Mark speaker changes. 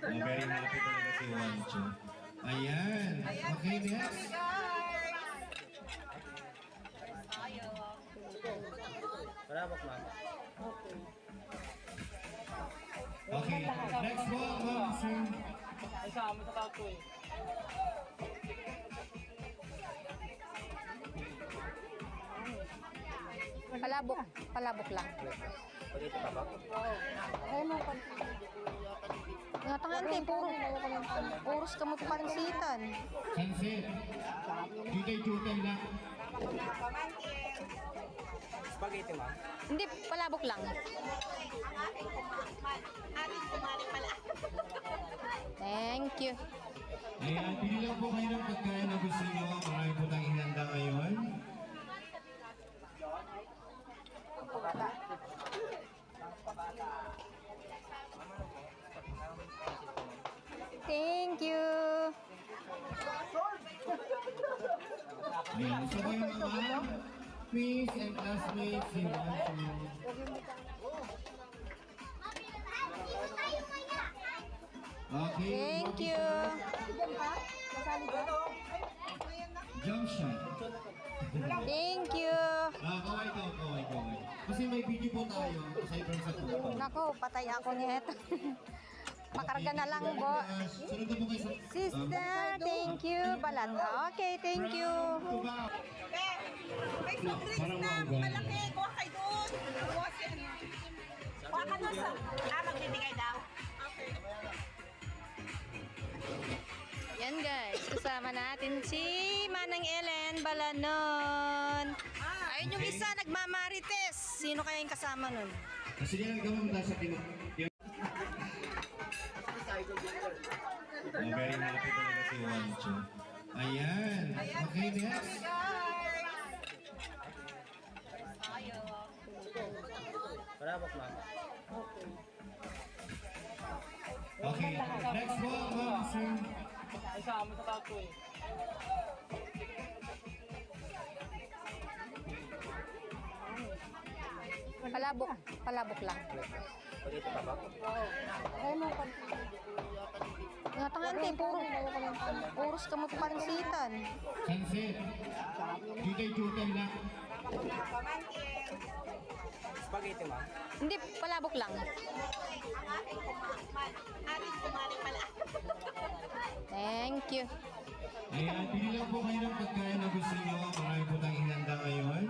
Speaker 1: Very happy talaga si Wancho. Ayan. Okay, next.
Speaker 2: Palabok, ma'am.
Speaker 1: Okay, next one, ma'am.
Speaker 2: Ay, sa amin sa tao ko eh.
Speaker 3: Palabok lang.
Speaker 2: Pagkita pa ba?
Speaker 3: Nga tangante, puros kamot pansitan.
Speaker 1: Sunset. Jutay-jutay lang.
Speaker 2: Spaghetti, ma'am.
Speaker 3: Hindi, palabok lang.
Speaker 4: Ating kumali pala.
Speaker 3: Thank you.
Speaker 1: Ayan, pili lang po kayo ng pagkain na gusto nyo. Marami po tayong inanda ngayon.
Speaker 3: Thank you.
Speaker 1: Ayan, gusto ko yung mga Miss and classmates, si Wancho. Okay.
Speaker 3: Thank you.
Speaker 1: Jump shot.
Speaker 3: Thank you.
Speaker 1: Kaway. Kasi may video po tayo, aside from sa tuwa.
Speaker 3: Nako, patay ako nito. Pakarga na lang, bo.
Speaker 1: Sunod na po kayo sa...
Speaker 3: Sister, thank you. Balat. Okay, thank you.
Speaker 4: May soft drinks na malaki. Kuha kayo doon. Kuha ka doon sa... magbibigay daw. Okay.
Speaker 3: Yan guys, kasama natin si Manang Ellen Balanon. Ayun yung isa, nagmamarites. Sino kaya yung kasama nun?
Speaker 1: Kasi yan, gawin mo tayo sa Pinoy. Very happy talaga si Wancho. Ayan. Okay, next.
Speaker 2: Palabok, ma'am.
Speaker 1: Okay, next one, ma'am.
Speaker 2: Ay, sa amin sa tao ko eh.
Speaker 3: Palabok lang.
Speaker 2: Pagkita pa ba?
Speaker 3: Nga tangante, puros kamot pansitan.
Speaker 1: Sunset. Jutay-jutay lang.
Speaker 2: Spaghetti, ma'am.
Speaker 3: Hindi, palabok lang.
Speaker 4: Ating kumali pala.
Speaker 3: Thank you.
Speaker 1: Ayan, pili lang po kayo ng pagkain na gusto nyo. Marami po tayong inanda ngayon.